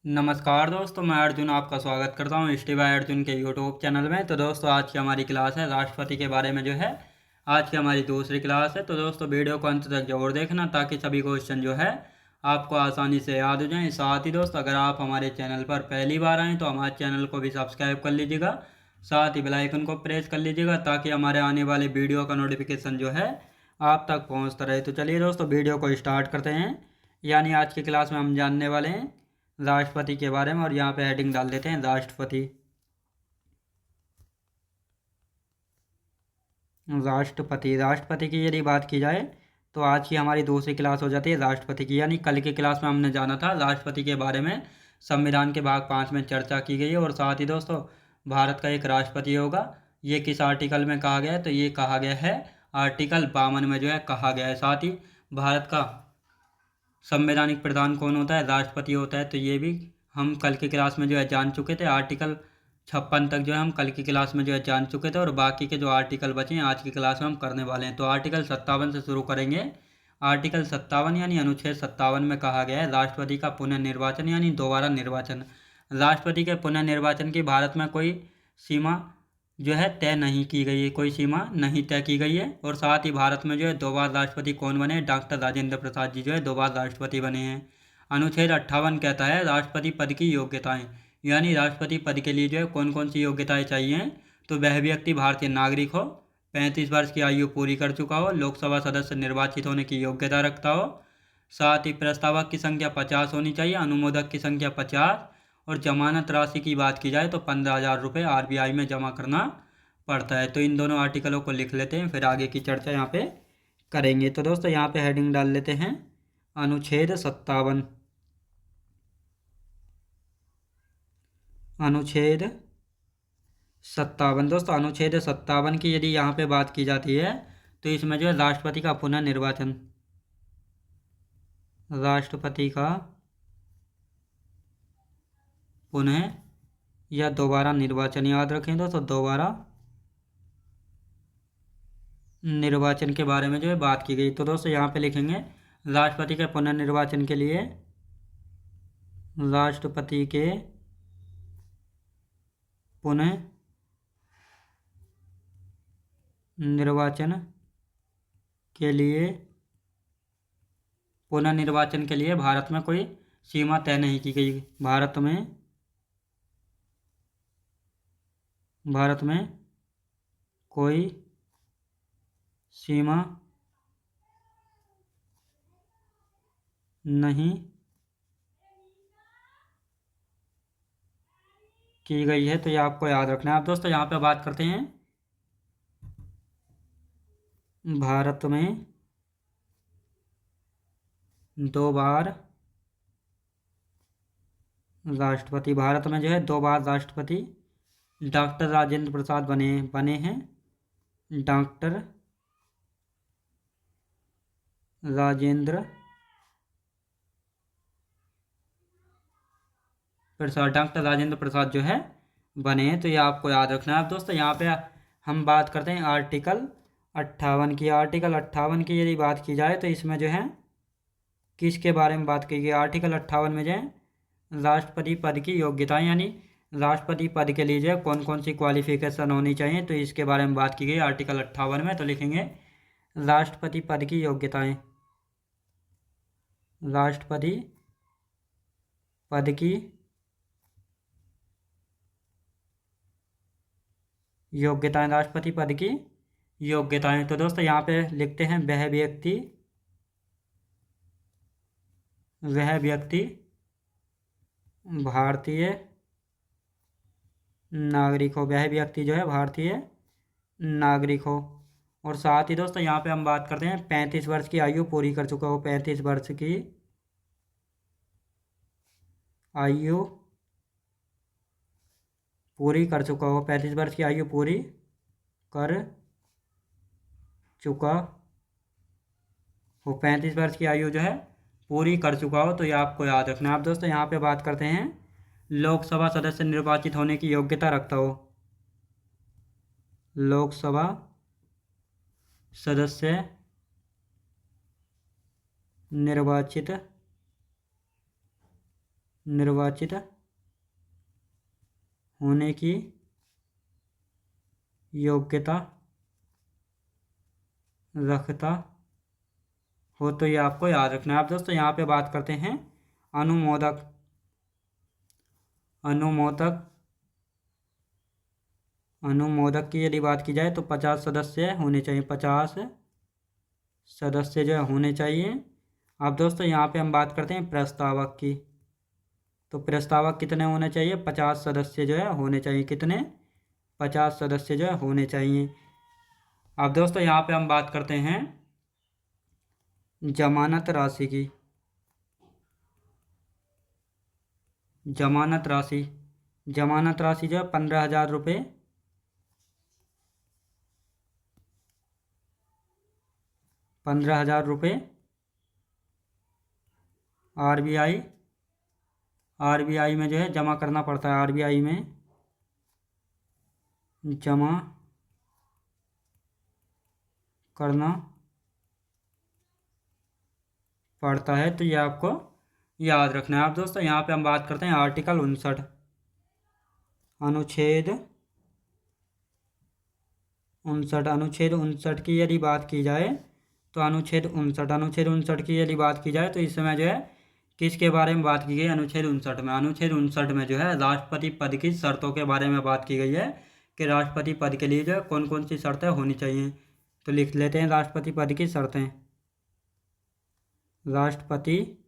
नमस्कार दोस्तों, मैं अर्जुन आपका स्वागत करता हूँ स्टी बाय अर्जुन के यूट्यूब चैनल में। तो दोस्तों, आज की हमारी क्लास है राष्ट्रपति के बारे में जो है। आज की हमारी दूसरी क्लास है। तो दोस्तों, वीडियो को अंत तक जरूर देखना ताकि सभी क्वेश्चन जो है आपको आसानी से याद हो जाएं। साथ ही दोस्तों, अगर आप हमारे चैनल पर पहली बार आएँ तो हमारे चैनल को भी सब्सक्राइब कर लीजिएगा। साथ ही बेल आइकन को प्रेस कर लीजिएगा ताकि हमारे आने वाले वीडियो का नोटिफिकेशन जो है आप तक पहुँचता रहे। तो चलिए दोस्तों, वीडियो को स्टार्ट करते हैं। यानी आज की क्लास में हम जानने वाले हैं राष्ट्रपति के बारे में, और यहाँ पे हेडिंग डाल देते हैं राष्ट्रपति। राष्ट्रपति राष्ट्रपति की यदि बात की जाए तो आज की हमारी दूसरी क्लास हो जाती है राष्ट्रपति की। यानी कल की क्लास में हमने जाना था राष्ट्रपति के बारे में, संविधान के भाग 5 में चर्चा की गई है। और साथ ही दोस्तों, भारत का एक राष्ट्रपति होगा। ये किस आर्टिकल में कहा गया है? तो ये कहा गया है आर्टिकल 52 में जो है कहा गया है। साथ ही भारत का संवैधानिक प्रधान कौन होता है? राष्ट्रपति होता है। तो ये भी हम कल की क्लास में जो है जान चुके थे। आर्टिकल 56 तक जो है हम कल की क्लास में जो है जान चुके थे, और बाकी के जो आर्टिकल बचे हैं आज की क्लास में हम करने वाले हैं। तो आर्टिकल 57 से शुरू करेंगे। आर्टिकल 57 यानी अनुच्छेद 57 में कहा गया है राष्ट्रपति का पुनर्निर्वाचन यानी दोबारा निर्वाचन। राष्ट्रपति के पुनर्निर्वाचन की भारत में कोई सीमा जो है तय नहीं की गई है, कोई सीमा नहीं तय की गई है। और साथ ही भारत में जो है 2 बार राष्ट्रपति कौन बने? डॉक्टर राजेंद्र प्रसाद जी जो है 2 बार राष्ट्रपति बने हैं। अनुच्छेद 58 कहता है राष्ट्रपति पद की योग्यताएं। यानी राष्ट्रपति पद के लिए जो है कौन कौन सी योग्यताएं चाहिए? तो वह व्यक्ति भारतीय नागरिक हो, 35 वर्ष की आयु पूरी कर चुका हो, लोकसभा सदस्य निर्वाचित होने की योग्यता रखता हो। साथ ही प्रस्तावक की संख्या 50 होनी चाहिए, अनुमोदक की संख्या 50। और जमानत राशि की बात की जाए तो 15,000 रुपये RBI में जमा करना पड़ता है। तो इन दोनों आर्टिकलों को लिख लेते हैं, फिर आगे की चर्चा यहाँ पे करेंगे। तो दोस्तों, यहाँ पे हेडिंग डाल लेते हैं अनुच्छेद 57। अनुच्छेद 57 दोस्तों, अनुच्छेद 57 की यदि यहाँ पे बात की जाती है तो इसमें जो है राष्ट्रपति का पुनर्निर्वाचन, राष्ट्रपति का पुनः या दोबारा निर्वाचन, याद रखें दोस्तों, दोबारा निर्वाचन के बारे में जो है बात की गई। तो दोस्तों, यहाँ पे लिखेंगे राष्ट्रपति के पुनर्निर्वाचन के लिए राष्ट्रपति के पुनः निर्वाचन के लिए पुनर्निर्वाचन के लिए भारत में कोई सीमा तय नहीं की गई। भारत में कोई सीमा नहीं की गई है। तो ये आपको याद रखना है। अब दोस्तों, यहाँ पे बात करते हैं भारत में 2 बार राष्ट्रपति, भारत में जो है 2 बार राष्ट्रपति डॉक्टर राजेंद्र प्रसाद बने हैं। डॉक्टर राजेंद्र प्रसाद जो है बने हैं। तो ये आपको याद रखना है। अब दोस्तों, यहाँ पे हम बात करते हैं आर्टिकल 58 की। आर्टिकल 58 की यदि बात की जाए तो इसमें जो है किसके बारे में बात की गई? आर्टिकल 58 में जो है राष्ट्रपति पद की योग्यताएं, यानी राष्ट्रपति पद के लिए जो है कौन कौन सी क्वालिफिकेशन होनी चाहिए, तो इसके बारे में बात की गई आर्टिकल 58 में। तो लिखेंगे राष्ट्रपति पद की योग्यताएं, राष्ट्रपति पद की योग्यताएं, राष्ट्रपति पद की योग्यताएं। तो दोस्तों, यहाँ पे लिखते हैं वह व्यक्ति भारतीय नागरिक हो, वह व्यक्ति जो है भारतीय नागरिक हो। और साथ ही दोस्तों, यहाँ पे हम बात करते हैं 35 वर्ष की आयु पूरी कर चुका हो, 35 वर्ष की आयु पूरी कर चुका हो, 35 वर्ष की आयु पूरी कर चुका हो, 35 वर्ष की आयु जो है पूरी कर चुका हो। तो ये आपको याद रखना है। आप दोस्तों, यहाँ पे बात करते हैं लोकसभा सदस्य निर्वाचित होने की योग्यता रखता हो, लोकसभा सदस्य निर्वाचित निर्वाचित होने की योग्यता रखता हो। तो ये आपको याद रखना है। आप दोस्तों यहाँ पे बात करते हैं अनुमोदक। अनुमोदक अनुमोदक की यदि बात की जाए तो 50 सदस्य होने चाहिए। 50 सदस्य जो है होने चाहिए। अब दोस्तों यहाँ पे हम बात करते हैं प्रस्तावक की। तो प्रस्तावक कितने होने चाहिए? 50 सदस्य जो है होने चाहिए। कितने? 50 सदस्य जो है होने चाहिए। अब दोस्तों यहाँ पे हम बात करते हैं जमानत राशि की। जमानत राशि जो है 15,000 रुपये। 15,000 रुपये आरबीआई में जो है जमा करना पड़ता है। आरबीआई में जमा करना पड़ता है। तो ये आपको याद रखना है। आप दोस्तों यहाँ पे हम बात करते हैं आर्टिकल 59। अनुच्छेद 59 की यदि बात की जाए तो अनुच्छेद 59 की यदि बात की जाए तो इस समय जो है किसके बारे में बात की गई? अनुच्छेद 59 में। अनुच्छेद 59 में जो है राष्ट्रपति पद की शर्तों के बारे में बात की गई है कि राष्ट्रपति पद के लिए जो है कौन कौन सी शर्तें होनी चाहिए। तो लिख लेते हैं राष्ट्रपति पद की शर्तें। राष्ट्रपति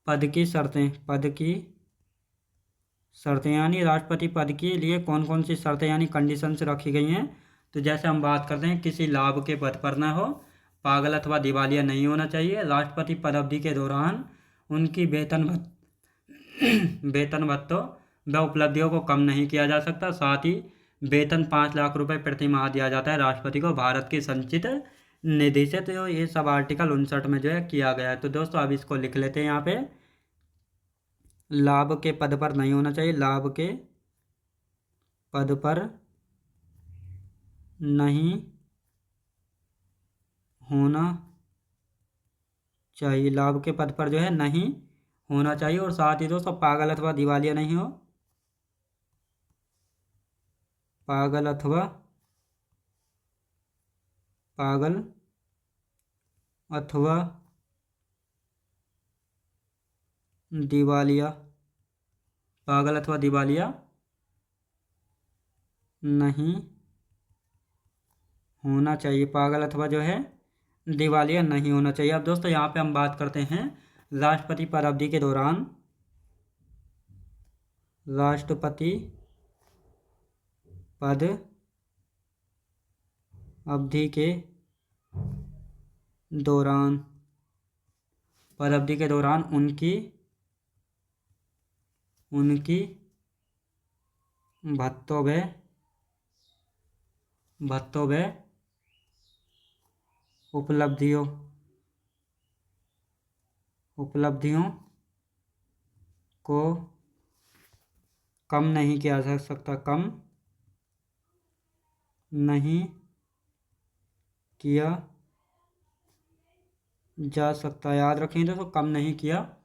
पद की शर्तें यानी राष्ट्रपति पद के लिए कौन कौन सी शर्तें यानी कंडीशंस रखी गई हैं। तो जैसे हम बात करते हैं किसी लाभ के पद पर न हो, पागल अथवा दिवालिया नहीं होना चाहिए, राष्ट्रपति पद अवधि के दौरान उनकी वेतन भत्तों व उपलब्धियों को कम नहीं किया जा सकता, साथ ही वेतन 5 लाख रुपए प्रति माह दिया जाता है राष्ट्रपति को भारत की संचित निधि से। तो ये सब आर्टिकल 59 में जो है किया गया है। तो दोस्तों अब इसको लिख लेते हैं यहाँ पे। लाभ के पद पर नहीं होना चाहिए। लाभ के पद पर नहीं होना चाहिए। लाभ के पद पर जो है नहीं होना चाहिए। और साथ ही दोस्तों पागल अथवा दिवालिया नहीं हो। पागल अथवा दिवालिया नहीं होना चाहिए। पागल अथवा जो है दिवालिया नहीं होना चाहिए। अब दोस्तों यहाँ पे हम बात करते हैं राष्ट्रपति पद अवधि के दौरान राष्ट्रपति पद अवधि के दौरान उनकी भत्तों व उपलब्धियों को कम नहीं किया जा सकता। कम नहीं किया जा सकता। याद रखें दोस्तों, कम नहीं किया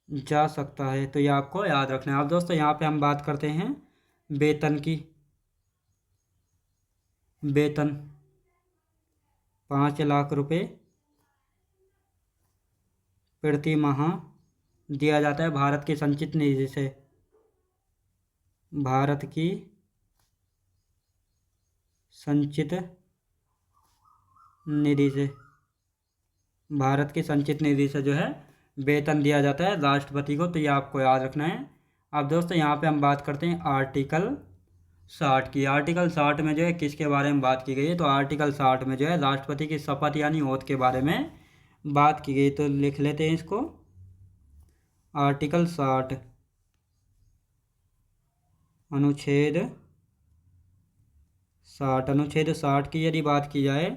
जा सकता है। तो ये आपको याद रखना है। अब दोस्तों यहाँ पे हम बात करते हैं वेतन की। वेतन 5 लाख रुपए प्रति माह दिया जाता है भारत की संचित निधि से। भारत की संचित निधि से जो है वेतन दिया जाता है राष्ट्रपति को। तो ये आपको याद रखना है। अब दोस्तों यहाँ पे हम बात करते हैं आर्टिकल 60 की। आर्टिकल 60 में जो है किसके बारे में बात की गई है? तो आर्टिकल 60 में जो है राष्ट्रपति की शपथ यानी ओथ के बारे में बात की गई। तो लिख लेते हैं इसको। आर्टिकल 60 अनुच्छेद 60 की यदि बात की जाए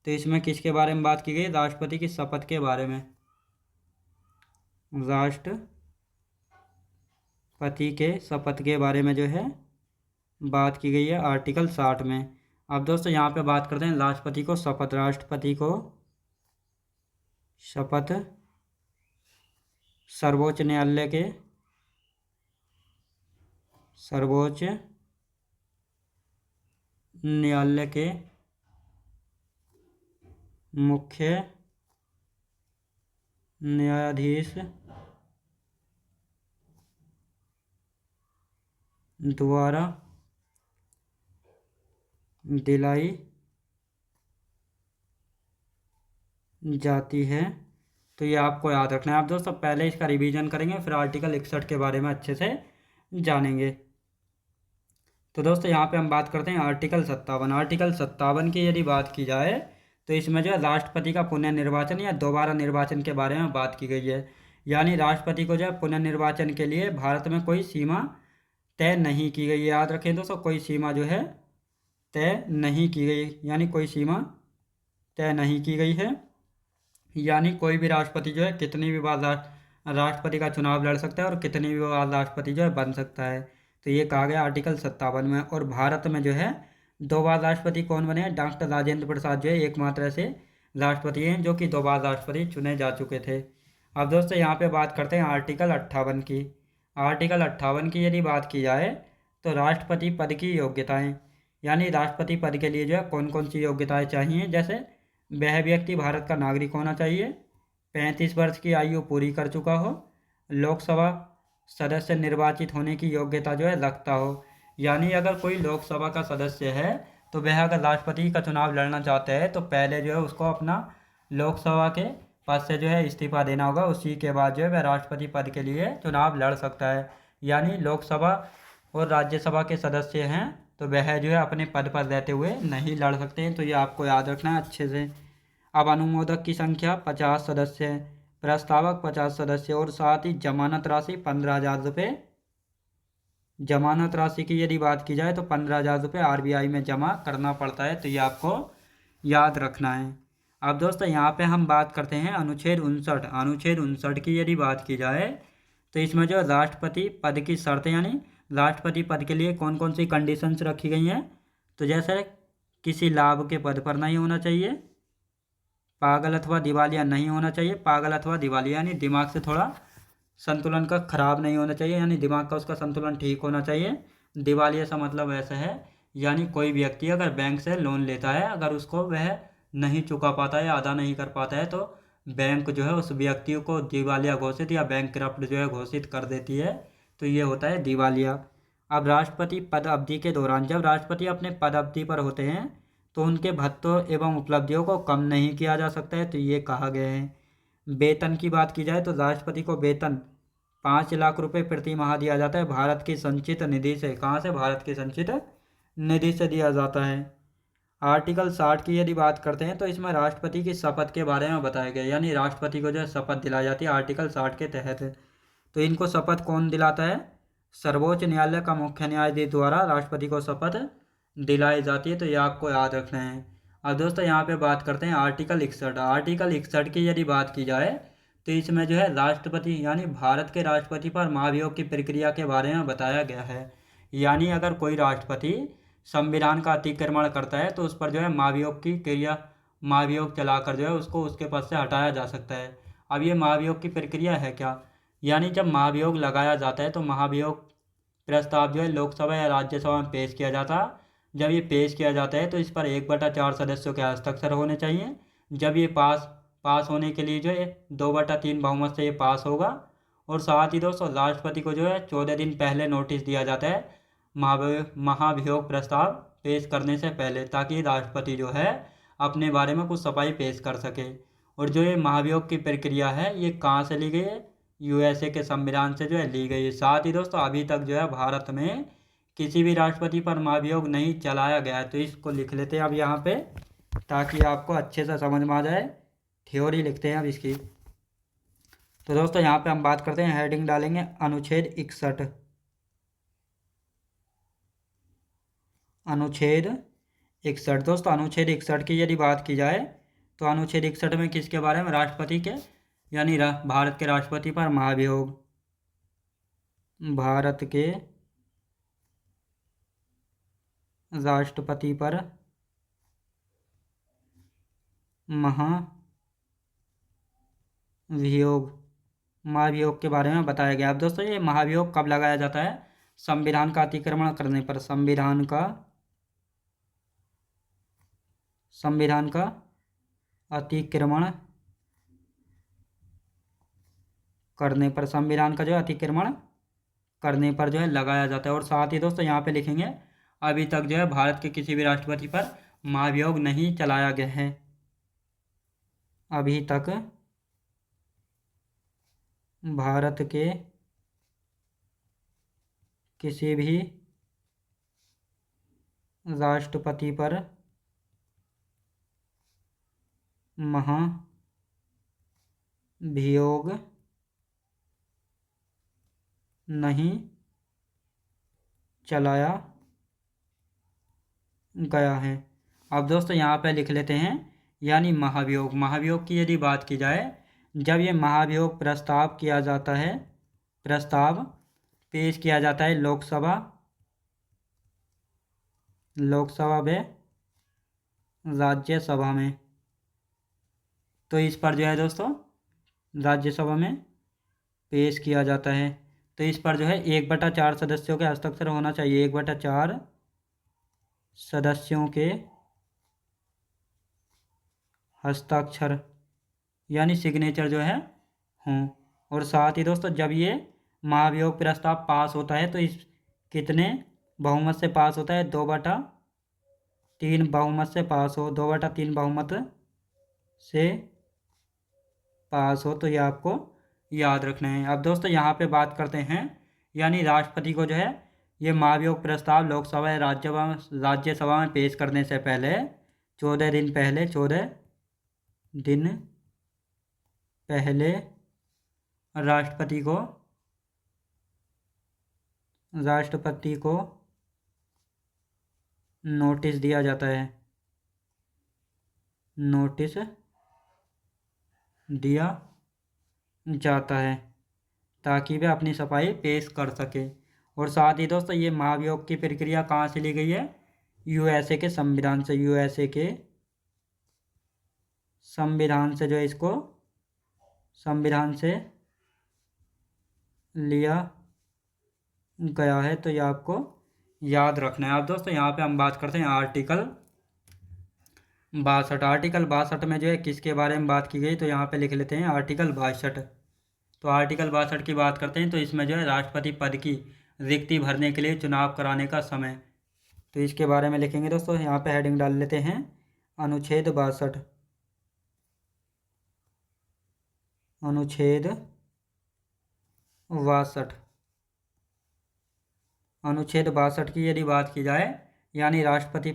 तो इसमें किसके बारे में बात की गई? राष्ट्रपति की शपथ के बारे में। राष्ट्रपति के शपथ के बारे में जो है बात की गई है आर्टिकल 60 में। अब दोस्तों यहाँ पे बात करते हैं राष्ट्रपति को शपथ सर्वोच्च न्यायालय के मुख्य न्यायाधीश द्वारा दिलाई जाती है। तो ये आपको याद रखना है। आप दोस्तों पहले इसका रिवीजन करेंगे, फिर आर्टिकल 61 के बारे में अच्छे से जानेंगे। तो दोस्तों यहाँ पे हम बात करते हैं आर्टिकल 57। आर्टिकल 57 की यदि बात की जाए तो इसमें जो है राष्ट्रपति का पुनर्निर्वाचन या दोबारा निर्वाचन के बारे में बात की गई है। यानी राष्ट्रपति को जो है पुनर्निर्वाचन के लिए भारत में कोई सीमा तय नहीं की गई है। याद रखें दोस्तों, कोई सीमा जो है तय नहीं की गई, यानी कोई सीमा तय नहीं की गई है। यानी कोई भी राष्ट्रपति जो है कितनी भी बार राष्ट्रपति का चुनाव लड़ सकता है और कितनी भी बार राष्ट्रपति जो है बन सकता है। तो ये कहा गया आर्टिकल 57 में। और भारत में जो है 2 बार राष्ट्रपति कौन बने हैं? डॉक्टर राजेंद्र प्रसाद जो है एकमात्र ऐसे राष्ट्रपति हैं जो कि 2 बार राष्ट्रपति चुने जा चुके थे। अब दोस्तों यहाँ पे बात करते हैं आर्टिकल 58 की। आर्टिकल 58 की यदि बात की जाए तो राष्ट्रपति पद की योग्यताएं, यानी राष्ट्रपति पद के लिए जो है कौन कौन सी योग्यताएं चाहिए। जैसे वह व्यक्ति भारत का नागरिक होना चाहिए, 35 वर्ष की आयु पूरी कर चुका हो, लोकसभा सदस्य निर्वाचित होने की योग्यता जो है रखता हो। यानी अगर कोई लोकसभा का सदस्य है तो वह अगर राष्ट्रपति का चुनाव लड़ना चाहता है तो पहले जो है उसको अपना लोकसभा के पद से जो है इस्तीफा देना होगा। उसी के बाद जो है वह राष्ट्रपति पद के लिए चुनाव लड़ सकता है। यानी लोकसभा और राज्यसभा के सदस्य हैं तो वह जो है अपने पद पर रहते हुए नहीं लड़ सकते हैं। तो ये आपको याद रखना है अच्छे से। अब अनुमोदक की संख्या 50 सदस्य है, प्रस्तावक 50 सदस्य और साथ ही जमानत राशि 15,000 रुपये। जमानत राशि की यदि बात की जाए तो 15,000 रुपये RBI में जमा करना पड़ता है। तो ये आपको याद रखना है। अब दोस्तों यहाँ पे हम बात करते हैं अनुच्छेद 59। अनुच्छेद 59 की यदि बात की जाए तो इसमें जो राष्ट्रपति पद की शर्तें, यानी राष्ट्रपति पद के लिए कौन कौन सी कंडीशंस रखी गई हैं। तो जैसे किसी लाभ के पद पर नहीं होना चाहिए, पागल अथवा दिवालिया नहीं होना चाहिए। पागल अथवा दिवालिया यानी दिमाग से थोड़ा संतुलन का खराब नहीं होना चाहिए, यानी दिमाग का उसका संतुलन ठीक होना चाहिए। दिवालिया सा मतलब ऐसा है, यानी कोई व्यक्ति अगर बैंक से लोन लेता है, अगर उसको वह नहीं चुका पाता है, अदा नहीं कर पाता है, तो बैंक जो है उस व्यक्ति को दिवालिया घोषित या बैंक करप्ट जो है घोषित कर देती है। तो ये होता है दिवालिया। अब राष्ट्रपति पद अवधि के दौरान जब राष्ट्रपति अपने पद अवधि पर होते हैं तो उनके भत्तों एवं उपलब्धियों को कम नहीं किया जा सकता है। तो ये कहा गया है। वेतन की बात की जाए तो राष्ट्रपति को वेतन 5 लाख रुपए प्रति माह दिया जाता है भारत की संचित निधि से। कहाँ से? भारत की संचित निधि से दिया जाता है। आर्टिकल 60 की यदि बात करते हैं तो इसमें राष्ट्रपति की शपथ के बारे में बताया गया, यानी राष्ट्रपति को जो है शपथ दिलाई जाती है आर्टिकल 60 के तहत। तो इनको शपथ कौन दिलाता है? सर्वोच्च न्यायालय का मुख्य न्यायाधीश द्वारा राष्ट्रपति को शपथ दिलाई जाती है। तो ये आपको याद रखना है। अब दोस्तों यहाँ पे बात करते हैं आर्टिकल 61। आर्टिकल 61 की यदि बात की जाए तो इसमें जो है राष्ट्रपति यानी भारत के राष्ट्रपति पर महाभियोग की प्रक्रिया के बारे में बताया गया है। यानी अगर कोई राष्ट्रपति संविधान का अतिक्रमण करता है तो उस पर जो है महाभियोग चलाकर जो है उसको उसके पद से हटाया जा सकता है। अब ये महाभियोग की प्रक्रिया है क्या? यानी जब महाभियोग लगाया जाता है तो महाभियोग प्रस्ताव जो है लोकसभा या राज्यसभा में पेश किया जाता है। जब ये पेश किया जाता है तो इस पर 1/4 सदस्यों के हस्ताक्षर होने चाहिए। जब ये पास होने के लिए जो है 2/3 बहुमत से ये पास होगा। और साथ ही दोस्तों राष्ट्रपति को जो है 14 दिन पहले नोटिस दिया जाता है महाभियोग प्रस्ताव पेश करने से पहले, ताकि राष्ट्रपति जो है अपने बारे में कुछ सफाई पेश कर सके। और जो ये महाभियोग की प्रक्रिया है ये कहाँ से ली गई है? USA के संविधान से जो है ली गई है। साथ ही दोस्तों अभी तक जो है भारत में किसी भी राष्ट्रपति पर महाभियोग नहीं चलाया गया है। तो इसको लिख लेते हैं अब यहाँ पे, ताकि आपको अच्छे से समझ में आ जाए। थ्योरी लिखते हैं अब इसकी। तो दोस्तों यहाँ पे हम बात करते हैं, हेडिंग डालेंगे अनुच्छेद 61। अनुच्छेद 61 दोस्तों, अनुच्छेद 61 की यदि बात की जाए तो अनुच्छेद 61 में किसके बारे में? राष्ट्रपति के, यानी भारत के राष्ट्रपति पर महाभियोग। भारत के राष्ट्रपति पर महाभियोग महाभियोग के बारे में बताया गया। अब दोस्तों ये महाभियोग कब लगाया जाता है? संविधान का अतिक्रमण करने पर। संविधान का अतिक्रमण करने पर, संविधान का जो है अतिक्रमण करने पर जो है लगाया जाता है। और साथ ही दोस्तों यहाँ पे लिखेंगे अभी तक जो है भारत के किसी भी राष्ट्रपति पर महाभियोग नहीं चलाया गया है। अभी तक भारत के किसी भी राष्ट्रपति पर महाभियोग नहीं चलाया गया है। अब दोस्तों यहाँ पे लिख लेते हैं यानी महाभियोग। महाभियोग की यदि बात की जाए, जब ये महाभियोग प्रस्ताव किया जाता है, प्रस्ताव पेश किया जाता है लोकसभा व राज्यसभा में, तो इस पर जो है दोस्तों राज्यसभा में पेश किया जाता है। तो इस पर जो है 1/4 सदस्यों के हस्ताक्षर होना चाहिए। 1/4 सदस्यों के हस्ताक्षर यानी सिग्नेचर जो है हों। और साथ ही दोस्तों जब ये महाभियोग प्रस्ताव पास होता है तो इस कितने बहुमत से पास होता है? 2/3 बहुमत से पास हो, 2/3 बहुमत से पास हो। तो ये आपको याद रखना है। अब दोस्तों यहाँ पे बात करते हैं यानी राष्ट्रपति को जो है ये महाभियोग प्रस्ताव लोकसभा या राज्यसभा में पेश करने से पहले 14 दिन पहले राष्ट्रपति को नोटिस दिया जाता है, नोटिस दिया जाता है ताकि वे अपनी सफाई पेश कर सके। और साथ ही दोस्तों ये महाभियोग की प्रक्रिया कहाँ से ली गई है? यूएसए के संविधान से। यूएसए के संविधान से जो है इसको संविधान से लिया गया है। तो ये आपको याद रखना है। अब दोस्तों यहाँ पे हम बात करते हैं आर्टिकल 62। आर्टिकल 62 में जो है किसके बारे में बात की गई? तो यहाँ पे लिख लेते हैं आर्टिकल 62। तो आर्टिकल 62 की बात करते हैं तो इसमें जो है राष्ट्रपति पद की रिक्ति भरने के लिए चुनाव कराने का समय, तो इसके बारे में लिखेंगे दोस्तों। यहाँ पे हेडिंग डाल लेते हैं अनुच्छेद 62। अनुच्छेद 62। अनुच्छेद 62 की यदि बात की जाए यानी राष्ट्रपति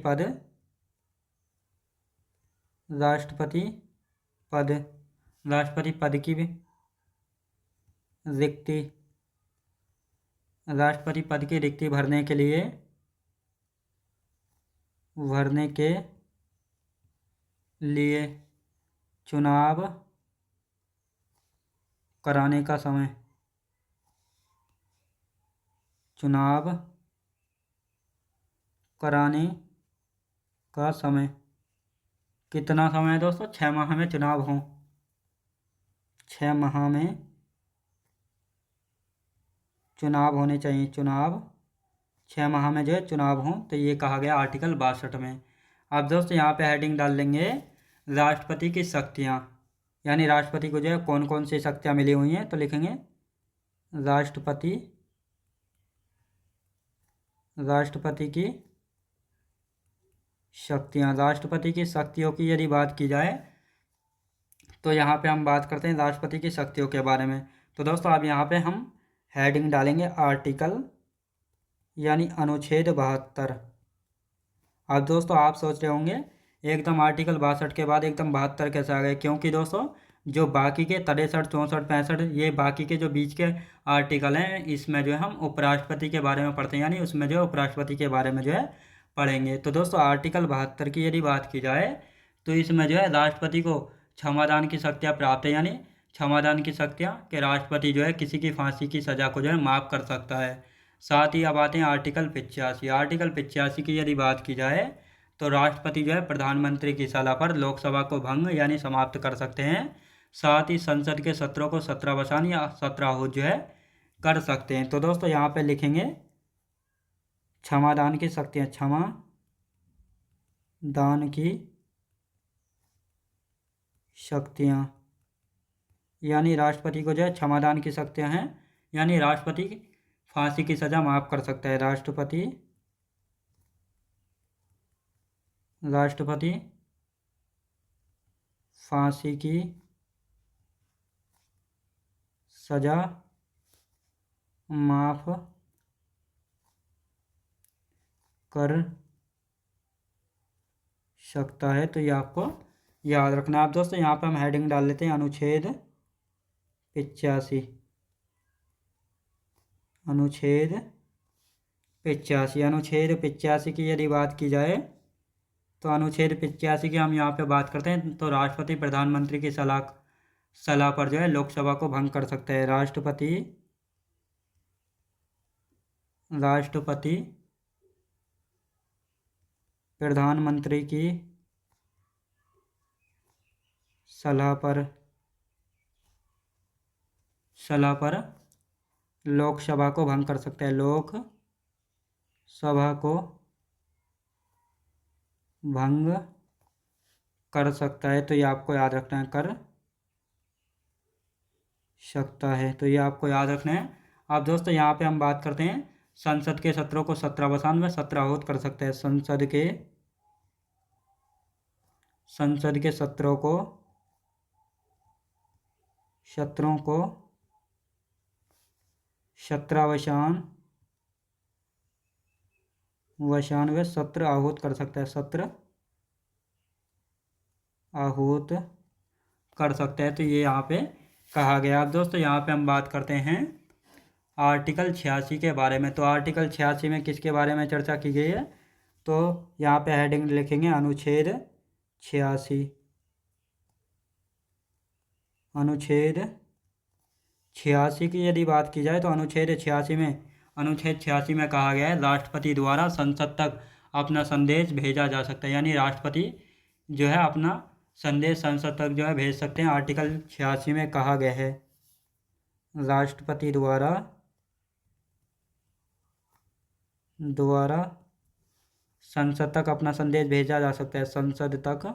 पद की रिक्ति भरने के लिए चुनाव कराने का समय, चुनाव कराने का समय कितना समय है दोस्तों? 6 माह में चुनाव हों। 6 माह में चुनाव होने चाहिए। 6 माह में जो है चुनाव हों, तो ये कहा गया आर्टिकल 62 में। अब दोस्तों यहाँ पे हेडिंग डाल लेंगे राष्ट्रपति की शक्तियाँ, यानी राष्ट्रपति को जो है कौन कौन सी शक्तियाँ मिली हुई हैं। तो लिखेंगे राष्ट्रपति की शक्तियाँ। राष्ट्रपति की शक्तियों की यदि बात की जाए तो यहाँ पे हम बात करते हैं राष्ट्रपति की शक्तियों के बारे में। तो दोस्तों अब यहाँ पे हम हेडिंग डालेंगे आर्टिकल यानी अनुच्छेद 72। अब दोस्तों आप सोच रहे होंगे एकदम आर्टिकल 62 के बाद एकदम 72 कैसे आ गए? क्योंकि दोस्तों जो बाकी के 63, 64, 65 ये बाकी के जो बीच के आर्टिकल हैं इसमें जो है हम उपराष्ट्रपति के बारे में पढ़ते हैं, यानी उसमें जो है उपराष्ट्रपति के बारे में जो है पढ़ेंगे। तो दोस्तों आर्टिकल 72 की यदि बात की जाए तो इसमें जो है राष्ट्रपति को क्षमादान की शक्तियाँ प्राप्त है, यानी क्षमादान की शक्तियाँ कि राष्ट्रपति जो है किसी की फांसी की सज़ा को जो है माफ़ कर सकता है। साथ ही अब आते हैं आर्टिकल 85। आर्टिकल 85 की यदि बात की जाए तो राष्ट्रपति जो है प्रधानमंत्री की सलाह पर लोकसभा को भंग यानी समाप्त कर सकते हैं। साथ ही संसद के सत्रों को 17 या 17 आहूत जो है कर सकते हैं। तो दोस्तों यहाँ पे लिखेंगे क्षमादान की शक्तियाँ, क्षमा दान की शक्तियाँ, यानी राष्ट्रपति को जो है क्षमादान की शक्तियाँ हैं, यानी राष्ट्रपति फांसी की सज़ा माफ़ कर सकता है। राष्ट्रपति फांसी की सज़ा माफ़ कर सकता है। तो ये आपको याद रखना है। आप दोस्तों यहाँ पे हम हेडिंग डाल लेते हैं अनुच्छेद 85। अनुच्छेद 85 की यदि बात की जाए तो अनुच्छेद 85 की हम यहाँ पे बात करते हैं। तो राष्ट्रपति प्रधानमंत्री की सलाह पर जो है लोकसभा को भंग कर सकता है। राष्ट्रपति प्रधानमंत्री की सलाह पर लोकसभा को भंग कर सकता है। लोकसभा को भंग कर सकता है। तो ये आपको याद रखना है, कर सकता है। तो ये आपको याद रखना है। अब दोस्तों यहाँ पे हम बात करते हैं संसद के सत्रों को 17 में 17 आहूत कर सकते हैं। संसद के सत्रों को 17 वसान व 17 आहूत कर सकता है। 17 आहूत कर सकते हैं। तो ये यहाँ पे कहा गया। अब दोस्तों यहाँ पे हम बात करते हैं आर्टिकल 86 के बारे में। तो आर्टिकल 86 में किसके बारे में चर्चा की गई है? तो यहाँ पे हेडिंग लिखेंगे अनुच्छेद 86। अनुच्छेद 86 की यदि बात की जाए तो अनुच्छेद 86 में कहा गया है राष्ट्रपति द्वारा संसद तक अपना संदेश भेजा जा सकता है। यानी राष्ट्रपति जो है अपना संदेश संसद तक जो है भेज सकते हैं। आर्टिकल 86 में कहा गया है राष्ट्रपति द्वारा संसद तक अपना संदेश भेजा जा सकता है। संसद तक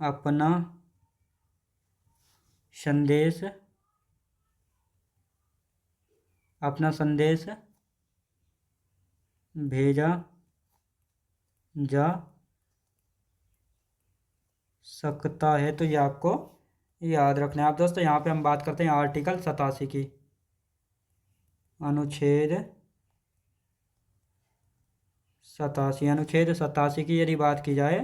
अपना संदेश भेजा जा सकता है। तो ये आपको याद रखना है। आप दोस्तों यहाँ पे हम बात करते हैं आर्टिकल 87 की। अनुच्छेद 87 की यदि बात की जाए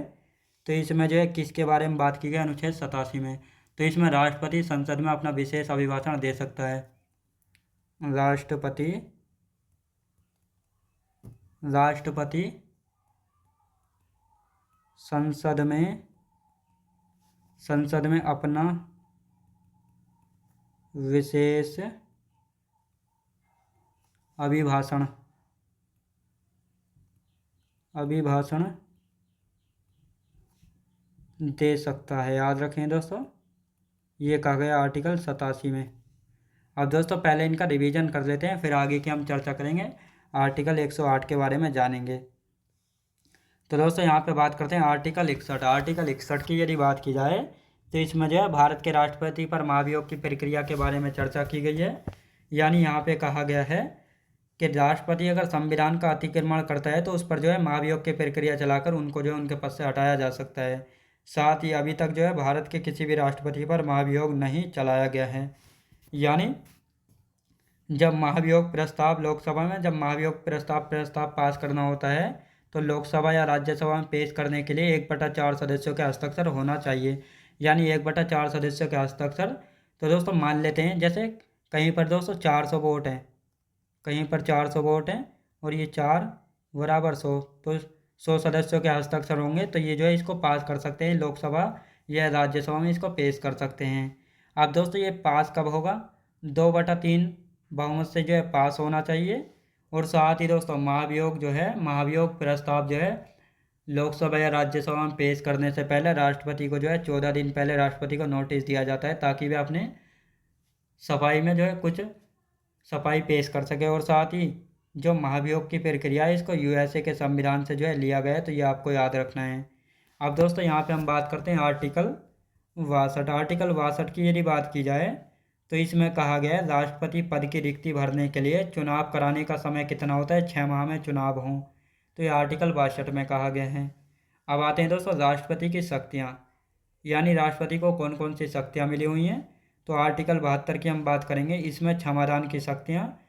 तो इसमें जो है किसके बारे में बात की गई? अनुच्छेद 87 में। तो इसमें राष्ट्रपति संसद में अपना विशेष अभिभाषण दे सकता है। राष्ट्रपति संसद में अपना विशेष अभिभाषण दे सकता है। याद रखें दोस्तों, ये कहा गया आर्टिकल 87 में। अब दोस्तों पहले इनका रिवीजन कर लेते हैं, फिर आगे की हम चर्चा करेंगे। आर्टिकल 108 के बारे में जानेंगे। तो दोस्तों यहाँ पे बात करते हैं आर्टिकल 61। आर्टिकल 61 की यदि बात की जाए तो इसमें जो है भारत के राष्ट्रपति पर महाभियोग की प्रक्रिया के बारे में चर्चा की गई है। यानी यहाँ पे कहा गया है कि राष्ट्रपति अगर संविधान का अतिक्रमण करता है तो उस पर जो है महाभियोग की प्रक्रिया चलाकर उनको जो है उनके पद से हटाया जा सकता है। साथ ही अभी तक जो है भारत के किसी भी राष्ट्रपति पर महाभियोग नहीं चलाया गया है। यानी जब महाभियोग प्रस्ताव पास करना होता है तो लोकसभा या राज्यसभा में पेश करने के लिए 1/4 सदस्यों के हस्ताक्षर होना चाहिए। यानी 1/4 सदस्यों के हस्ताक्षर। तो दोस्तों मान लेते हैं जैसे कहीं पर दोस्तों 400 वोट हैं, और ये 4 बराबर 100, तो 100 सदस्यों के हस्ताक्षर होंगे तो ये जो है इसको पास कर सकते हैं। लोकसभा या राज्यसभा में इसको पेश कर सकते हैं। अब दोस्तों ये पास कब होगा? 2/3 बहुमत से जो है पास होना चाहिए। और साथ ही दोस्तों महाभियोग प्रस्ताव जो है लोकसभा या राज्यसभा में पेश करने से पहले राष्ट्रपति को जो है 14 दिन पहले राष्ट्रपति को नोटिस दिया जाता है, ताकि वे अपने सफाई में जो है कुछ सफाई पेश कर सके। और साथ ही जो महाभियोग की प्रक्रिया है इसको यूएसए के संविधान से जो है लिया गया है, तो ये आपको याद रखना है। अब दोस्तों यहाँ पे हम बात करते हैं आर्टिकल 62। आर्टिकल 62 की यदि बात की जाए तो इसमें कहा गया है राष्ट्रपति पद की रिक्ति भरने के लिए चुनाव कराने का समय कितना होता है, 6 माह में चुनाव हों, तो ये आर्टिकल 62 में कहा गया है। अब आते हैं दोस्तों राष्ट्रपति की शक्तियाँ, यानी राष्ट्रपति को कौन कौन सी शक्तियाँ मिली हुई हैं। तो आर्टिकल 72 की हम बात करेंगे। इसमें क्षमादान की शक्तियाँ,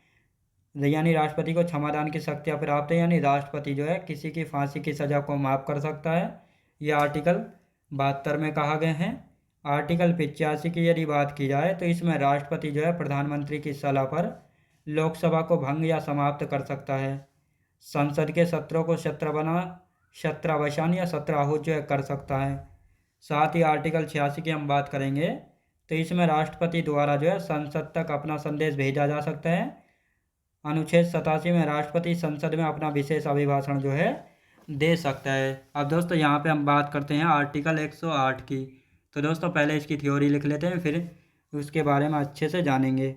यानी राष्ट्रपति को क्षमादान की शक्तियाँ प्राप्त है, यानी राष्ट्रपति जो है किसी की फांसी की सज़ा को माफ़ कर सकता है, यह आर्टिकल 72 में कहा गया है। आर्टिकल 85 की यदि बात की जाए तो इसमें राष्ट्रपति जो है प्रधानमंत्री की सलाह पर लोकसभा को भंग या समाप्त कर सकता है, संसद के सत्रों को सत्रावसान या सत्राहूत जो है कर सकता है। साथ ही आर्टिकल 86 की हम बात करेंगे तो इसमें राष्ट्रपति द्वारा जो है संसद तक अपना संदेश भेजा जा सकता है। अनुच्छेद 87 में राष्ट्रपति संसद में अपना विशेष अभिभाषण जो है दे सकता है। अब दोस्तों यहाँ पे हम बात करते हैं आर्टिकल 108 की। तो दोस्तों पहले इसकी थ्योरी लिख लेते हैं, फिर उसके बारे में अच्छे से जानेंगे।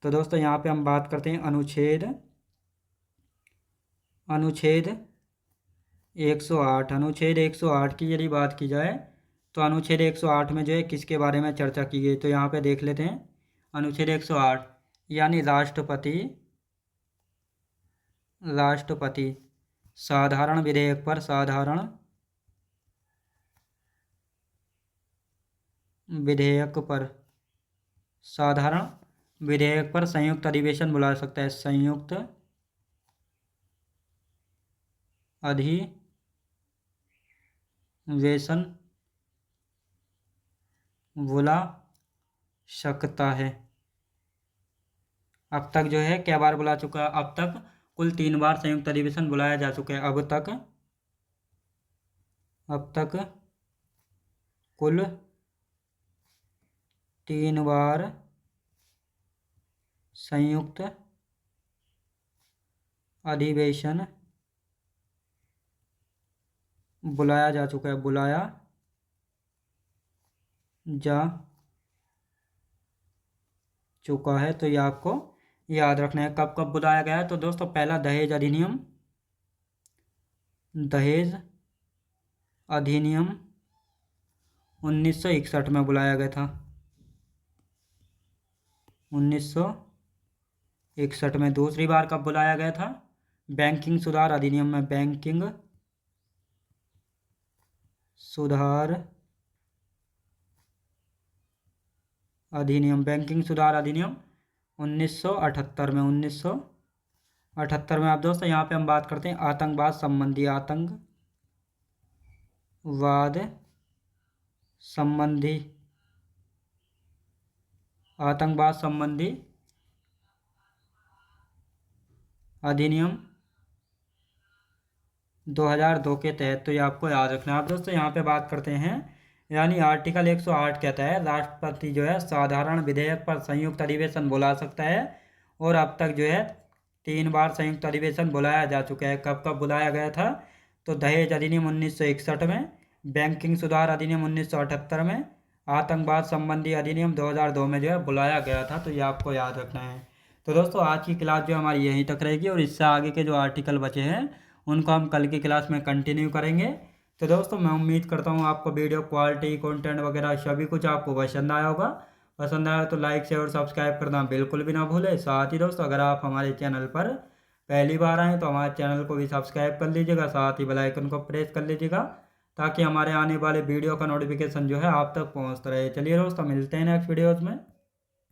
तो दोस्तों यहाँ पे हम बात करते हैं अनुच्छेद 108। अनुच्छेद 108 की यदि बात की जाए तो अनुच्छेद 108 में जो है किसके बारे में चर्चा की गई, तो यहाँ पे देख लेते हैं। अनुच्छेद 108 यानी राष्ट्रपति साधारण विधेयक पर संयुक्त अधिवेशन बुला सकता है, संयुक्त अधिवेशन बुला सकता है। अब तक जो है क्या बार बुला चुका है, अब तक कुल 3 बार संयुक्त अधिवेशन बुलाया जा चुका है। अब तक कुल 3 बार संयुक्त अधिवेशन बुलाया जा चुका है, तो ये आपको याद रखना है। कब कब बुलाया गया है, तो दोस्तों पहला दहेज अधिनियम 1961 में बुलाया गया था। 1961 में। दूसरी बार कब बुलाया गया था, बैंकिंग सुधार अधिनियम में, बैंकिंग सुधार अधिनियम 1978 में। 1978 में। आप दोस्तों यहाँ पे हम बात करते हैं आतंकवाद संबंधी अधिनियम 2002 के तहत, तो ये आपको याद रखना है। आप दोस्तों यहाँ पे बात करते हैं, यानी आर्टिकल 108 कहता है राष्ट्रपति जो है साधारण विधेयक पर संयुक्त अधिवेशन बुला सकता है, और अब तक जो है 3 बार संयुक्त अधिवेशन बुलाया जा चुका है। कब कब बुलाया गया था, तो दहेज अधिनियम 1961 में, बैंकिंग सुधार अधिनियम 1978 में, आतंकवाद संबंधी अधिनियम 2002 में जो है बुलाया गया था, तो ये आपको याद रखना है। तो दोस्तों आज की क्लास जो हमारी यहीं तक रहेगी, और इससे आगे के जो आर्टिकल बचे हैं उनको हम कल की क्लास में कंटिन्यू करेंगे। तो दोस्तों मैं उम्मीद करता हूँ आपको वीडियो क्वालिटी, कंटेंट वगैरह सभी कुछ आपको पसंद आया होगा। पसंद आया तो लाइक शेयर और सब्सक्राइब करना बिल्कुल भी ना भूलें। साथ ही दोस्तों अगर आप हमारे चैनल पर पहली बार आएँ तो हमारे चैनल को भी सब्सक्राइब कर लीजिएगा, साथ ही बेल आइकन को प्रेस कर लीजिएगा, ताकि हमारे आने वाले वीडियो का नोटिफिकेशन जो है आप तक पहुँचता रहे। चलिए दोस्तों मिलते हैं नेक्स्ट वीडियोज़ में।